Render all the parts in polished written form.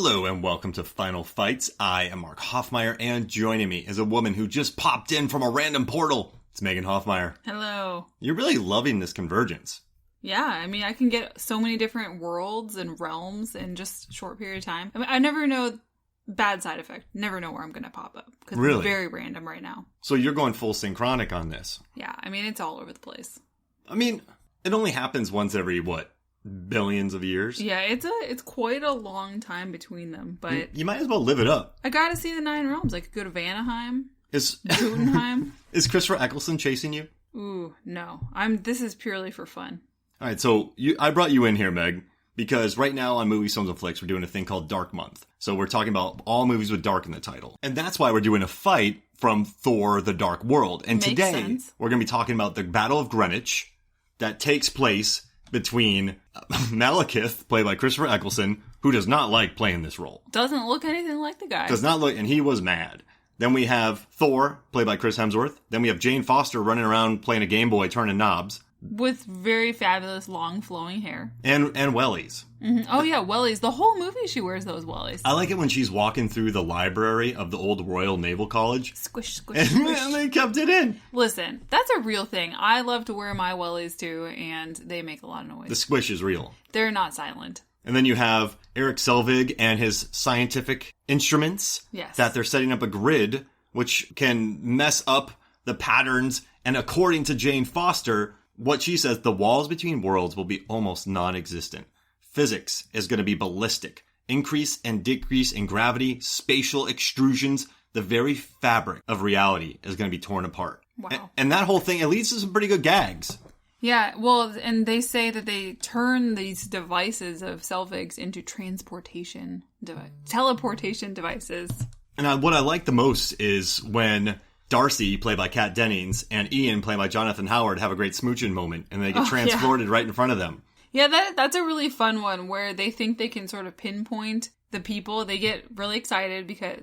Hello and welcome to Final Fights. I am Mark Hoffmeyer, and joining me is a woman who just popped in from a random portal. It's Megan Hoffmeyer. Hello. You're really loving this convergence. Yeah, I mean, I can get so many different worlds and realms in just a short period of time. I mean, I never know, bad side effect, never know where I'm going to pop up. Because Really? It's very random right now. So you're going full synchronic on this. Yeah, I mean, it's all over the place. I mean, it only happens once every, billions of years? Yeah, it's quite a long time between them, but... You might as well live it up. I gotta see the 9 realms. I could go to Vanaheim, Is Jotunheim. Is Christopher Eccleston chasing you? Ooh, no. This is purely for fun. All right, so I brought you in here, Meg, because right now on Movies, Films, and Flicks, we're doing a thing called Dark Month. So we're talking about all movies with dark in the title. And that's why we're doing a fight from Thor, The Dark World. And Makes today, sense. we're going to be talking about the Battle of Greenwich that takes place between Malekith, played by Christopher Eccleston, who does not like playing this role. Doesn't look anything like the guy. Does not look, and he was mad. Then we have Thor, played by Chris Hemsworth. Then we have Jane Foster running around playing a Game Boy, turning knobs. With very fabulous, long, flowing hair. And wellies. Mm-hmm. Oh, yeah, wellies. The whole movie she wears those wellies. I like it when she's walking through the library of the old Royal Naval College. Squish, squish, squish. And they kept it in. Listen, that's a real thing. I love to wear my wellies, too, and they make a lot of noise. The squish is real. They're not silent. And then you have Erik Selvig and his scientific instruments. Yes. That they're setting up a grid, which can mess up the patterns. And according to Jane Foster, what she says, the walls between worlds will be almost non-existent. Physics is going to be ballistic. Increase and decrease in gravity, spatial extrusions, the very fabric of reality is going to be torn apart. Wow. And that whole thing, it leads to some pretty good gags. Yeah, well, and they say that they turn these devices of Selvig's into teleportation devices. And what I like the most is when Darcy, played by Kat Dennings, and Ian, played by Jonathan Howard, have a great smooching moment, and they get transported right in front of them. Yeah, that's a really fun one, where they think they can sort of pinpoint the people. They get really excited because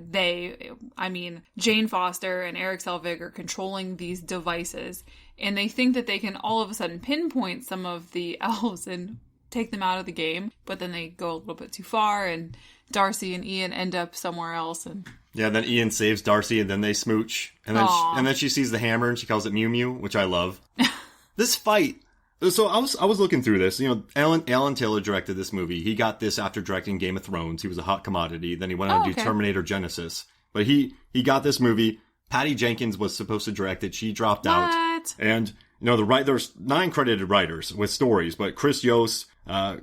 Jane Foster and Erik Selvig are controlling these devices, and they think that they can all of a sudden pinpoint some of the elves and take them out of the game, but then they go a little bit too far, and Darcy and Ian end up somewhere else, and... Yeah, then Ian saves Darcy, and then they smooch. And then she sees the hammer, and she calls it Mew Mew, which I love. This fight... So I was looking through this. You know, Alan Taylor directed this movie. He got this after directing Game of Thrones. He was a hot commodity. Then he went on to do Terminator Genesis. But he got this movie. Patty Jenkins was supposed to direct it. She dropped out. And, you know, there's 9 credited writers with stories. But Chris Yost,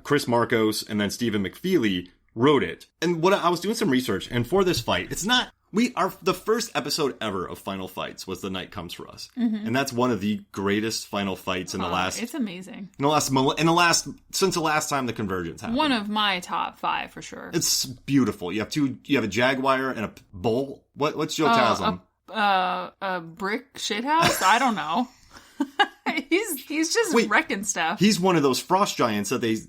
Chris Marcos, and then Stephen McFeely wrote it. And I was doing some research, and for this fight, the first episode ever of Final Fights was The Night Comes for Us. Mm-hmm. And that's one of the greatest final fights in the last... It's amazing. Since the last time the convergence happened. One of my top 5 for sure. It's beautiful. You have a jaguar and a bull. What's Joe Taslim? A brick shithouse? I don't know. He's just wrecking stuff. He's one of those frost giant lizards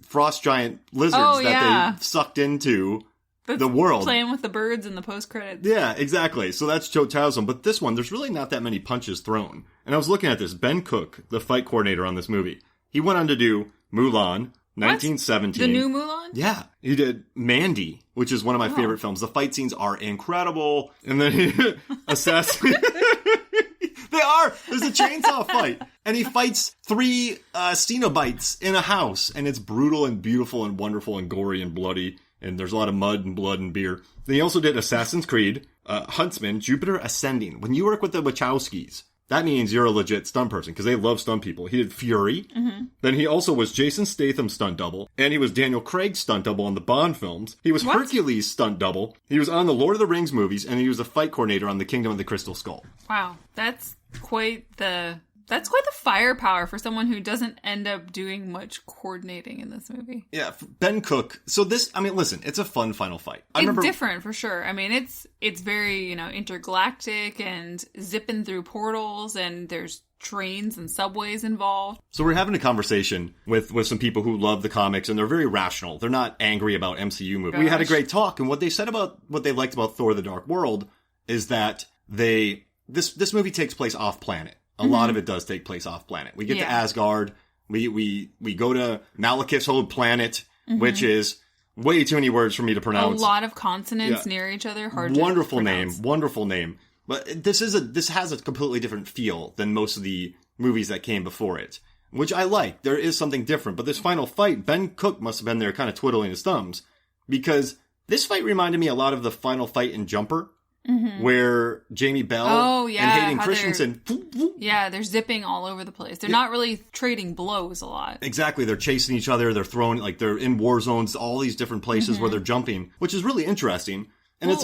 that they sucked into the world. Playing with the birds in the post-credits. Yeah, exactly. So that's Joe Taslim. But this one, there's really not that many punches thrown. And I was looking at this. Ben Cook, the fight coordinator on this movie, he went on to do Mulan, 1917. The new Mulan? Yeah. He did Mandy, which is one of my favorite films. The fight scenes are incredible. And then he Assassin... They are! There's a chainsaw fight. And he fights 3 Cenobites in a house. And it's brutal and beautiful and wonderful and gory and bloody. And there's a lot of mud and blood and beer. Then he also did Assassin's Creed, Huntsman, Jupiter Ascending. When you work with the Wachowskis, that means you're a legit stunt person, because they love stunt people. He did Fury. Mm-hmm. Then he also was Jason Statham's stunt double. And he was Daniel Craig's stunt double on the Bond films. He was Hercules' stunt double. He was on the Lord of the Rings movies. And he was a fight coordinator on the Kingdom of the Crystal Skull. Wow. That's quite the firepower for someone who doesn't end up doing much coordinating in this movie. Yeah, Ben Cook. So listen, it's a fun final fight. It's different for sure. I mean, it's very, intergalactic and zipping through portals, and there's trains and subways involved. So we're having a conversation with some people who love the comics, and they're very rational. They're not angry about MCU movies. We had a great talk, and what they said about what they liked about Thor: The Dark World is that this movie takes place off planet. A lot of it does take place off planet. We get to Asgard. We go to Malekith's old planet, which is Way too many words for me to pronounce. A lot of consonants near each other. Hard to pronounce. Wonderful name. But this has a completely different feel than most of the movies that came before it, which I like. There is something different. But this final fight, Ben Cook must have been there kind of twiddling his thumbs, because this fight reminded me a lot of the final fight in Jumper, where Jamie Bell and Hayden Christensen... they're zipping all over the place. They're not really trading blows a lot. Exactly. They're chasing each other. They're throwing, like, they're in war zones, all these different places where they're jumping, which is really interesting. And it's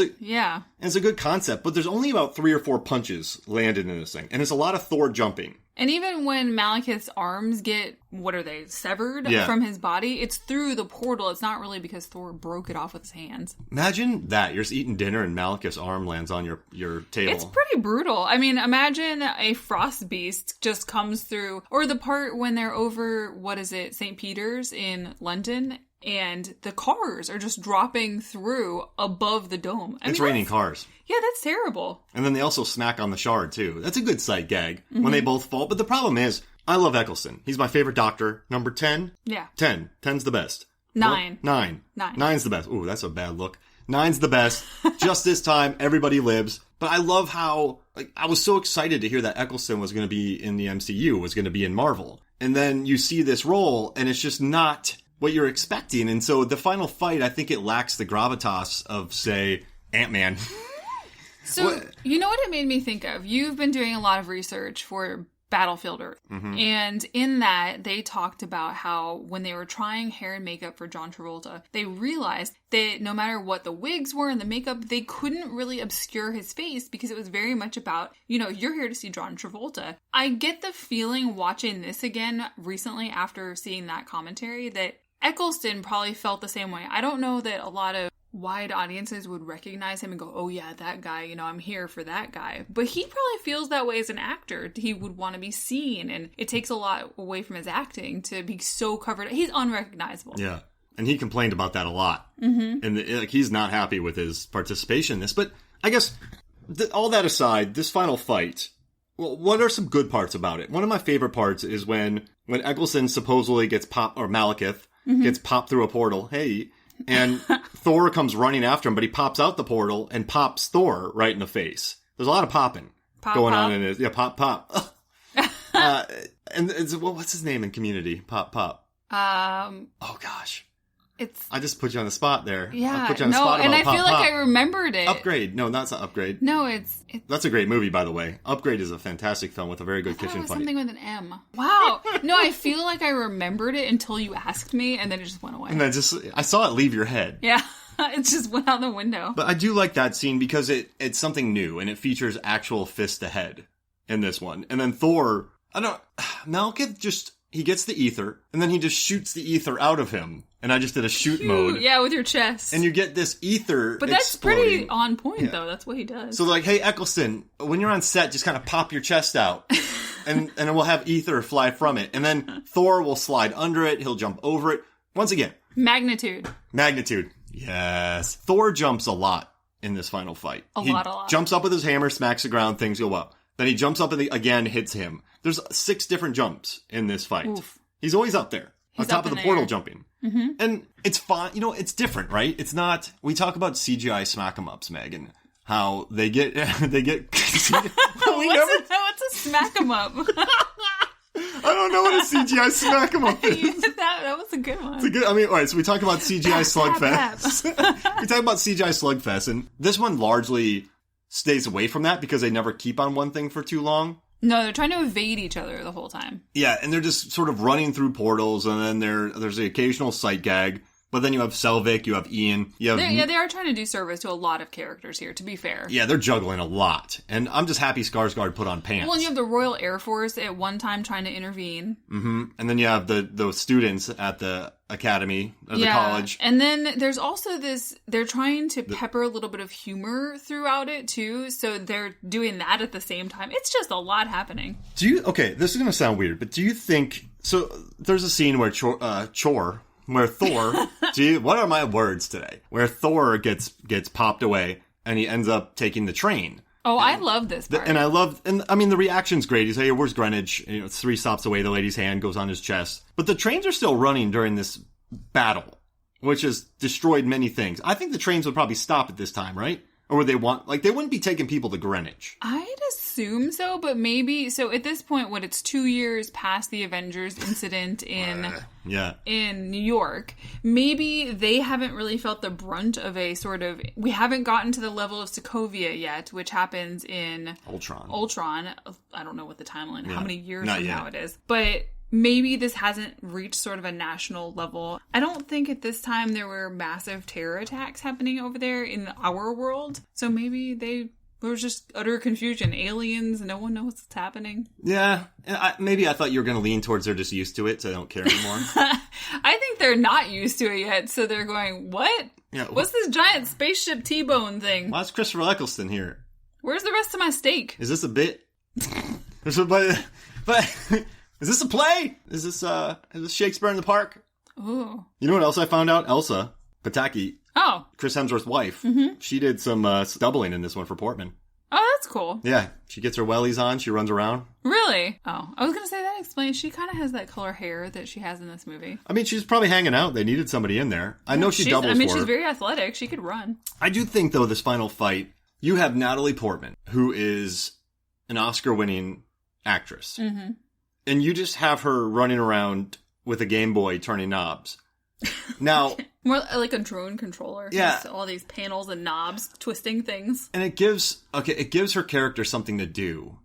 a good concept, but there's only about 3 or 4 punches landed in this thing. And it's a lot of Thor jumping. And even when Malekith's arms get, severed from his body, it's through the portal. It's not really because Thor broke it off with his hands. Imagine that. You're just eating dinner and Malekith's arm lands on your table. It's pretty brutal. I mean, imagine a frost beast just comes through. Or the part when they're over, St. Peter's in London, and the cars are just dropping through above the dome. It's raining cars. Yeah, that's terrible. And then they also smack on the shard, too. That's a good sight gag when they both fall. But the problem is, I love Eccleston. He's my favorite Doctor. Number 10? Yeah. 10. 10's the best. 9. 9. 9's the best. Ooh, that's a bad look. 9's the best. Just this time, everybody lives. But I love how, I was so excited to hear that Eccleston was going to be in the MCU, was going to be in Marvel. And then you see this role, and it's just not what you're expecting. And so the final fight, I think it lacks the gravitas of, say, Ant-Man. So, you know what it made me think of? You've been doing a lot of research for Battlefield Earth. And in that, they talked about how when they were trying hair and makeup for John Travolta, they realized that no matter what the wigs were and the makeup, they couldn't really obscure his face because it was very much about, you're here to see John Travolta. I get the feeling watching this again recently after seeing that commentary that Eccleston probably felt the same way. I don't know that a lot of wide audiences would recognize him and go, oh yeah, that guy, I'm here for that guy. But he probably feels that way as an actor. He would want to be seen, and it takes a lot away from his acting to be so covered. He's unrecognizable. Yeah. And he complained about that a lot. And he's not happy with his participation in this. But I guess, all that aside, this final fight, well, what are some good parts about it? One of my favorite parts is when Eccleston supposedly gets popped, or Malekith gets popped through a portal. Hey, and Thor comes running after him, but he pops out the portal and pops Thor right in the face. There's a lot of popping going on in it. Yeah, pop. And it's, what's his name in Community? Pop. Oh gosh. I just put you on the spot there. Yeah. I put you on the spot and about I feel like I remembered it. Upgrade. No, that's not Upgrade. No, it's That's a great movie, by the way. Upgrade is a fantastic film with a very good kitchen fight. Something with an M. Wow. No, I feel like I remembered it until you asked me, and then it just went away. And then I saw it leave your head. Yeah. It just went out the window. But I do like that scene because it's something new, and it features actual fist to head in this one. And then Thor, Malekith he gets the ether, and then he just shoots the ether out of him. And I just did a shoot mode. Yeah, with your chest. And you get this ether But that's exploding. pretty on point, though. That's what he does. So hey, Eccleston, when you're on set, just kind of pop your chest out. and we'll have ether fly from it. And then Thor will slide under it. He'll jump over it. Once again. Magnitude. Yes. Thor jumps a lot in this final fight. A lot. Jumps up with his hammer, smacks the ground, things go up. Then he jumps up and again hits him. There's 6 different jumps in this fight. Oof. He's always up there. On top of the portal jumping. And it's fine. it's different, right? It's not... We talk about CGI smack-em-ups, Megan. How they get... What's a smack-em-up? I don't know what a CGI smack-em-up is. That was a good one. All right, so we talk about CGI Slugfest. We talk about CGI Slugfest, and this one largely stays away from that because they never keep on one thing for too long. No, they're trying to evade each other the whole time. Yeah, and they're just sort of running through portals, and then there's the occasional sight gag. But then you have Selvig, you have Ian. They are trying to do service to a lot of characters here, to be fair. Yeah, they're juggling a lot. And I'm just happy Skarsgård put on pants. Well, and you have the Royal Air Force at one time trying to intervene. And then you have the students at the academy, or the college. And then there's also they're trying to pepper a little bit of humor throughout it, too. So they're doing that at the same time. It's just a lot happening. Okay, this is going to sound weird, but do you think... So, there's a scene where where Thor, what are my words today? Where Thor gets popped away and he ends up taking the train. Oh, I love this part. The reaction's great. He's like, where's Greenwich? It's 3 stops away. The lady's hand goes on his chest. But the trains are still running during this battle. which has destroyed many things. I think the trains would probably stop at this time, right? Or would they they wouldn't be taking people to Greenwich. I'd assume so, but maybe, so at this point, it's 2 years past the Avengers incident in New York, maybe they haven't really felt the brunt of we haven't gotten to the level of Sokovia yet, which happens in Ultron. I don't know what the timeline, how many years from now it is, but maybe this hasn't reached sort of a national level. I don't think at this time there were massive terror attacks happening over there in our world. So maybe there was just utter confusion. Aliens, no one knows what's happening. Yeah. Maybe I thought you were going to lean towards they're just used to it, so they don't care anymore. I think they're not used to it yet, so they're going, what? Yeah, what's this giant spaceship T-bone thing? Why is Christopher Eccleston here? Where's the rest of my steak? Is this a bit? But is this a play? Is this Shakespeare in the Park? Ooh. You know what else I found out? Elsa Pataki. Oh. Chris Hemsworth's wife. Mm-hmm. She did some doubling in this one for Portman. Oh, that's cool. Yeah. She gets her wellies on. She runs around. Really? Oh. I was going to say that explains. She kind of has that color hair that she has in this movie. I mean, she's probably hanging out. They needed somebody in there. I know she doubles for she's very athletic. She could run. I do think, though, this final fight, you have Natalie Portman, who is an Oscar-winning actress. Mm-hmm. And you just have her running around with a Game Boy turning knobs. Now... More like a drone controller. Yeah. Just all these panels and knobs, twisting things. And it gives her character something to do.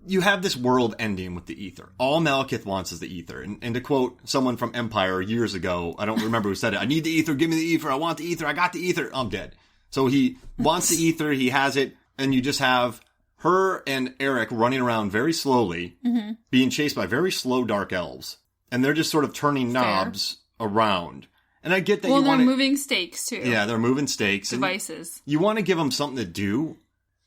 You have this world ending with the ether. All Malekith wants is the ether. And to quote someone from Empire years ago, I don't remember who said it, I need the ether, give me the ether, I want the ether, I got the ether, I'm dead. So he wants the ether, he has it, and you just have her and Erik running around very slowly, mm-hmm. being chased by very slow Dark Elves. And they're just sort of turning knobs around. And I get that they're moving stakes, too. Yeah, they're moving stakes. Devices. You want to give them something to do,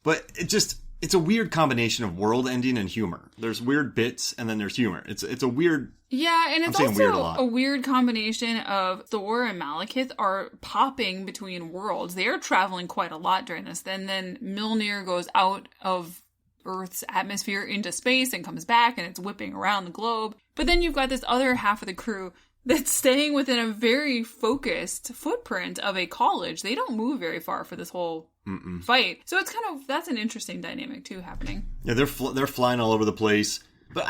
but it's a weird combination of world ending and humor. There's weird bits, and then there's humor. It's a weird... Yeah, and it's also a weird combination of Thor and Malekith are popping between worlds. They are traveling quite a lot during this. Then Mjolnir goes out of Earth's atmosphere into space and comes back, and it's whipping around the globe. But then you've got this other half of the crew that's staying within a very focused footprint of a college. They don't move very far for this whole fight. So it's that's an interesting dynamic too happening. Yeah, they're flying all over the place. But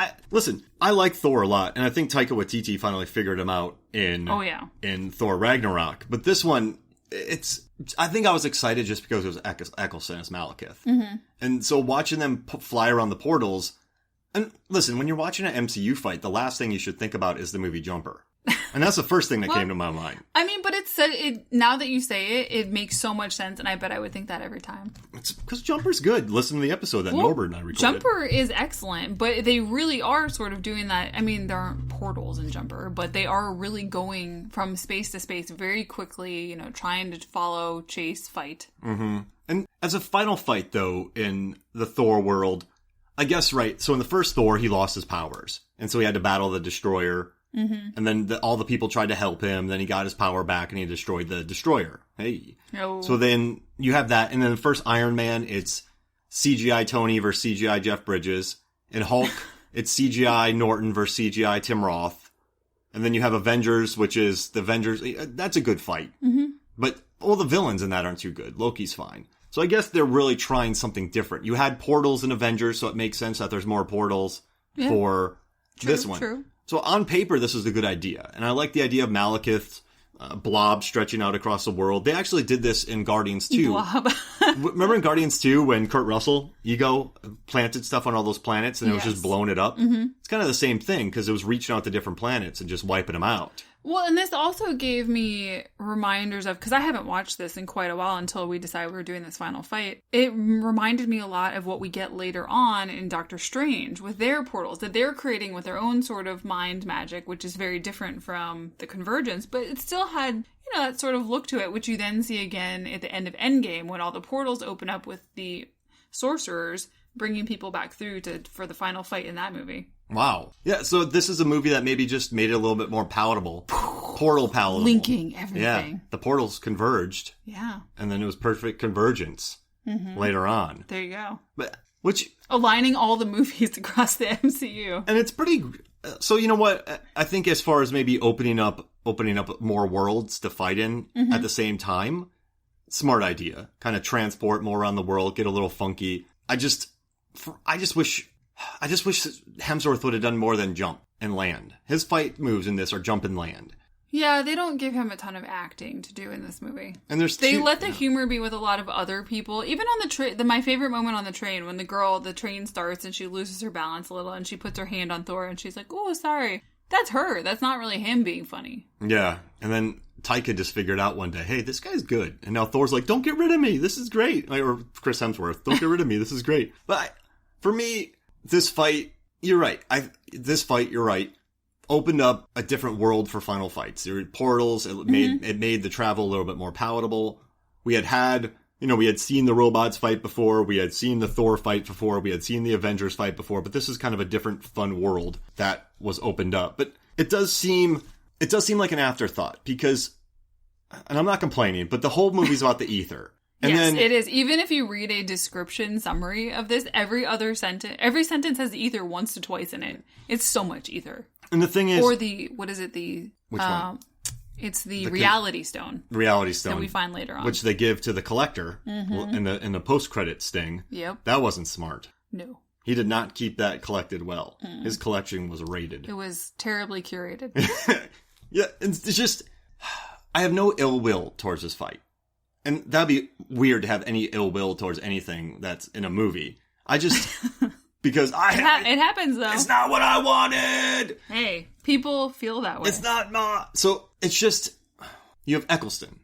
I like Thor a lot, and I think Taika Waititi finally figured him out in Thor Ragnarok. But this one, I think I was excited just because it was Eccleston as Malekith. Mm-hmm. And so watching them fly around the portals, and listen, when you're watching an MCU fight, the last thing you should think about is the movie Jumper. And that's the first thing that came to my mind. I mean, but now that you say it, it makes so much sense, and I bet I would think that every time. It's because Jumper's good. Listen to the episode that Norbert and I recorded. Jumper is excellent, but they really are sort of doing that. I mean, there aren't portals in Jumper, but they are really going from space to space very quickly, trying to follow, chase, fight. Mm-hmm. And as a final fight, though, in the Thor world, I guess, right, so in the first Thor, he lost his powers. And so he had to battle the Destroyer. Mm-hmm. And then all the people tried to help him. Then he got his power back and he destroyed the Destroyer. Hey. Oh. So then you have that. And then the first Iron Man, it's CGI Tony versus CGI Jeff Bridges. In Hulk, it's CGI Norton versus CGI Tim Roth. And then you have Avengers, which is the Avengers. That's a good fight. Mm-hmm. But all the villains in that aren't too good. Loki's fine. So I guess they're really trying something different. You had portals in Avengers, so it makes sense that there's more portals for this one. True. So on paper, this is a good idea. And I like the idea of Malekith blob stretching out across the world. They actually did this in Guardians 2. Blob. Remember in Guardians 2 when Kurt Russell, Ego, planted stuff on all those planets and it was just blowing it up? Mm-hmm. It's kind of the same thing because it was reaching out to different planets and just wiping them out. Well, and this also gave me reminders of, because I haven't watched this in quite a while until we decided we were doing this final fight. It reminded me a lot of what we get later on in Doctor Strange with their portals that they're creating with their own sort of mind magic, which is very different from the Convergence, but it still had, that sort of look to it, which you then see again at the end of Endgame when all the portals open up with the sorcerers bringing people back through for the final fight in that movie. Wow. Yeah, so this is a movie that maybe just made it a little bit more palatable. Portal palatable. Linking everything. Yeah, the portals converged. Yeah. And then it was perfect convergence later on. There you go. But aligning all the movies across the MCU. And it's pretty... So you know what? I think as far as maybe opening up opening up more worlds to fight in at the same time. Smart idea. Kind of transport more around the world, get a little funky. I just wish Hemsworth would have done more than jump and land. His fight moves in this are jump and land. Yeah, they don't give him a ton of acting to do in this movie. And they let the humor be with a lot of other people. Even on the train, my favorite moment on the train, when the train starts and she loses her balance a little and she puts her hand on Thor and she's like, "Oh, sorry." That's her. That's not really him being funny. Yeah. And then Taika just figured out one day, hey, this guy's good. And now Thor's like, don't get rid of me. This is great. Or Chris Hemsworth, don't get rid of me. This is great. But for me, this fight, you're right. You're right. Opened up a different world for final fights. There were portals. It made the travel a little bit more palatable. We had seen the robots fight before. We had seen the Thor fight before. We had seen the Avengers fight before. But this is kind of a different, fun world that was opened up. But it does seem like an afterthought because, and I'm not complaining, but the whole movie's about the ether. And yes, it is. Even if you read a description summary of this, every sentence has ether once to twice in it. It's so much ether. And the thing is, or what is it? Which one? It's the reality stone. Reality stone that we find later on, which they give to the collector in the post-credit sting. Yep, that wasn't smart. No, he did not keep that collected well. His collection was raided. It was terribly curated. Yeah, it's just I have no ill will towards this fight, and that'd be weird to have any ill will towards anything that's in a movie. I just. Because it happens, though. It's not what I wanted! Hey, people feel that way. It's not So, it's just... You have Eccleston,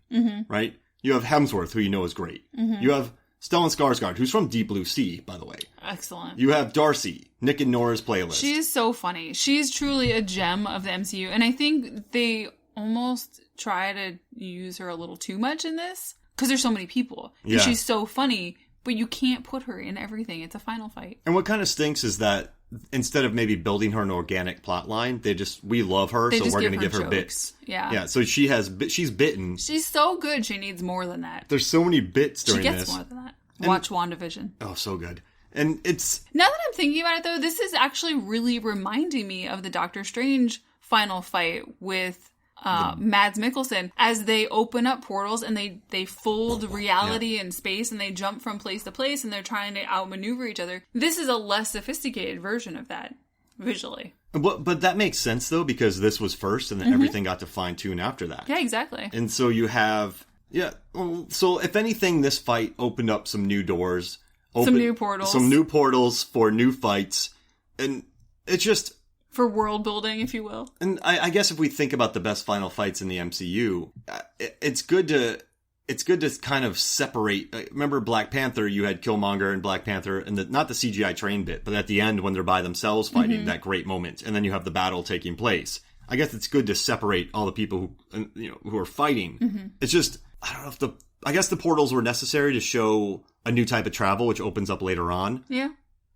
right? You have Hemsworth, who you know is great. You have Stellan Skarsgård, who's from Deep Blue Sea, by the way. Excellent. You have Darcy, Nick and Nora's playlist. She is so funny. She's truly a gem of the MCU. And I think they almost try to use her a little too much in this. Because there's so many people. And she's so funny... But you can't put her in everything. It's a final fight. And what kind of stinks is that instead of maybe building her an organic plot line, we love her, so we're going to give her bits. Yeah. Yeah, so she's bitten. She's so good, she needs more than that. There's so many bits during this. She gets more than that. Watch WandaVision. Oh, so good. And it's... Now that I'm thinking about it, though, this is actually really reminding me of the Doctor Strange final fight with... Mads Mikkelsen, as they open up portals and they fold reality and space and they jump from place to place and they're trying to outmaneuver each other. This is a less sophisticated version of that, visually. But that makes sense, though, because this was first and then everything got to fine-tune after that. Yeah, exactly. And so you have... Yeah, so if anything, this fight opened up some new doors. Some new portals. Some new portals for new fights. And it's just... For world building, if you will. And I guess if we think about the best final fights in the MCU, it's good to kind of separate. Remember Black Panther? You had Killmonger and Black Panther, and not the CGI train bit, but at the end when they're by themselves fighting, that great moment, and then you have the battle taking place. I guess it's good to separate all the people who are fighting. It's just I don't know I guess the portals were necessary to show a new type of travel, which opens up later on. Yeah.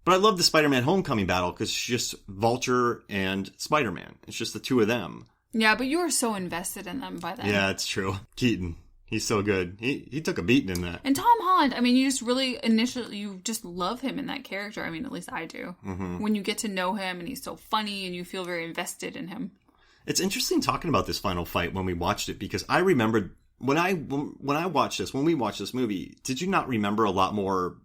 But I love the Spider-Man Homecoming battle because it's just Vulture and Spider-Man. It's just the two of them. Yeah, but you were so invested in them by then. Yeah, it's true. Keaton, he's so good. He took a beating in that. And Tom Holland, I mean, you just really you just love him in that character. I mean, at least I do. When you get to know him and he's so funny and you feel very invested in him. It's interesting talking about this final fight when we watched it because I remembered when we watched this movie, did you not remember a lot more...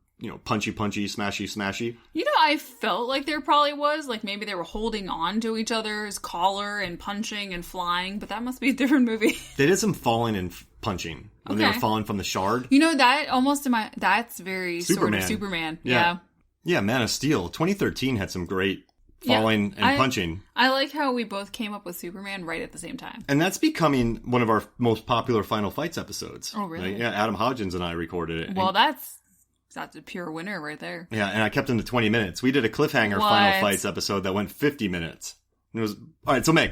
punchy, smashy. I felt like there probably was. Like, maybe they were holding on to each other's collar and punching and flying, but that must be a different movie. They did some falling and punching when they were falling from the shard. That's very Superman. sort of Superman. Yeah. Yeah, Man of Steel. 2013 had some great falling and punching. I like how we both came up with Superman right at the same time. And that's becoming one of our most popular Final Fights episodes. Oh, really? Yeah, Adam Hodgins and I recorded it. Well, that's a pure winner right there. Yeah, and I kept them to 20 minutes. We did a cliffhanger Final Fights episode that went 50 minutes. It was... All right, so Meg,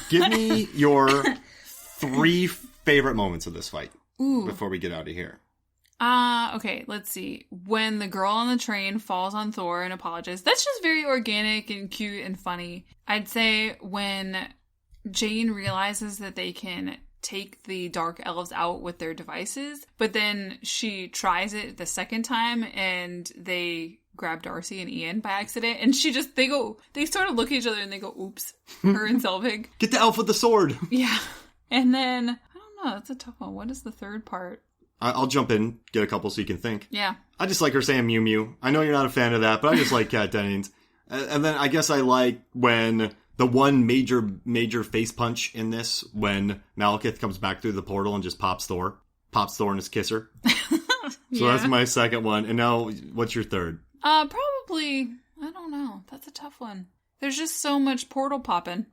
give me your 3 favorite moments of this fight before we get out of here. Okay, let's see. When the girl on the train falls on Thor and apologizes, that's just very organic and cute and funny. I'd say when Jane realizes that they can take the Dark Elves out with their devices, but then she tries it the second time and they grab Darcy and Ian by accident. And they sort of look at each other and they go, oops, her and Selvig. Get the elf with the sword. Yeah. And then, I don't know, that's a tough one. What is the third part? I'll jump in, get a couple so you can think. Yeah. I just like her saying Mew Mew. I know you're not a fan of that, but I just like Kat Dennings. And then I guess I like when the one major face punch in this, when Malekith comes back through the portal and just pops Thor in his kisser. So that's my second one. And now, what's your third? Probably, I don't know. That's a tough one. There's just so much portal popping.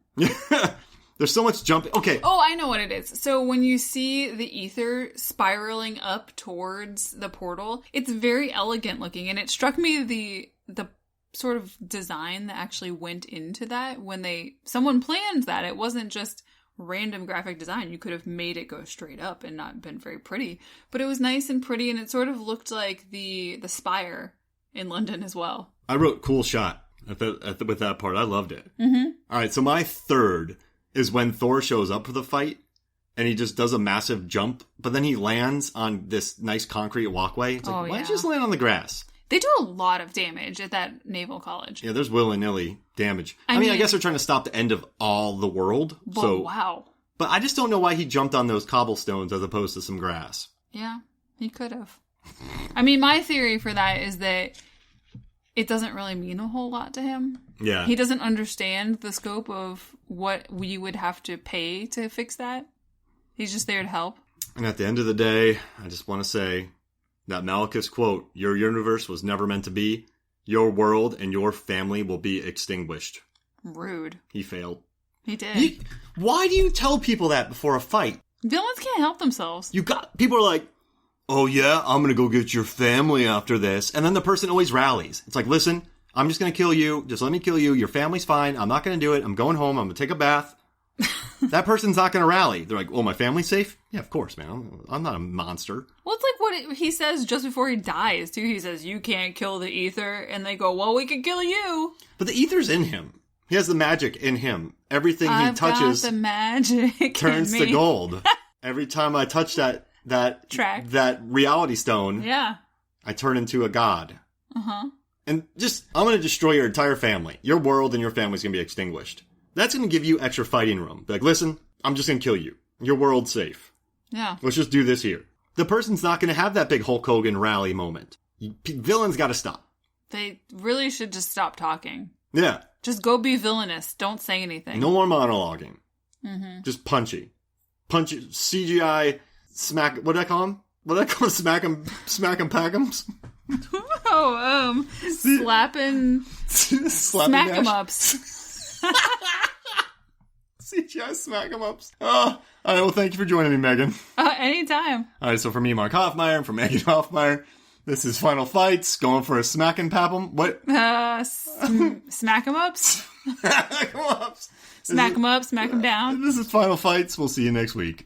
There's so much jumping. Okay. Oh, I know what it is. So when you see the ether spiraling up towards the portal, it's very elegant looking. And it struck me the sort of design that actually went into that when someone planned that. It wasn't just random graphic design. You could have made it go straight up and not been very pretty. But it was nice and pretty, and it sort of looked like the spire in London as well. I wrote cool shot with that part. I loved it. Mm-hmm. All right, so my third is when Thor shows up for the fight, and he just does a massive jump, but then he lands on this nice concrete walkway. It's like, why don't you just land on the grass? They do a lot of damage at that naval college. Yeah, there's willy-nilly damage. I mean, I guess they're trying to stop the end of all the world. So wow. But I just don't know why he jumped on those cobblestones as opposed to some grass. Yeah, he could have. I mean, my theory for that is that it doesn't really mean a whole lot to him. Yeah. He doesn't understand the scope of what we would have to pay to fix that. He's just there to help. And at the end of the day, I just want to say that Malekith's quote, "Your universe was never meant to be. Your world and your family will be extinguished." Rude. He failed. He did. Why do you tell people that before a fight? Villains can't help themselves. People are like, "Oh yeah, I'm going to go get your family after this." And then the person always rallies. It's like, "Listen, I'm just going to kill you. Just let me kill you. Your family's fine. I'm not going to do it. I'm going home. I'm going to take a bath." That person's not going to rally. They're like, "Oh, my family's safe?" Yeah, of course, man. I'm not a monster. Well, it's like what he says just before he dies, too. He says, "You can't kill the ether." And they go, "Well, we can kill you." But the ether's in him. He has the magic in him. Everything he touches got the magic turns to gold. Every time I touch that track, that reality stone, yeah, I turn into a god. Uh-huh. And I'm going to destroy your entire family. Your world and your family's going to be extinguished. That's going to give you extra fighting room. Be like, "Listen, I'm just going to kill you. Your world's safe. Yeah. Let's just do this here." The person's not going to have that big Hulk Hogan rally moment. Villains got to stop. They really should just stop talking. Yeah. Just go be villainous. Don't say anything. No more monologuing. Mm-hmm. Just punchy. CGI, smack, what did I call him? What did I call him? Smack 'em, pack 'ems? Slapping smack 'em ups. CGI smack 'em ups. Oh, all right, well, thank you for joining me, Megan. Anytime. All right, so for me, Mark Hoffmeyer, and for Megan Hoffmeyer, this is Final Fights, going for a smack and pap'em. What? Smack 'em ups. Smack 'em ups. Smack 'em up, smack 'em down. This is Final Fights. We'll see you next week.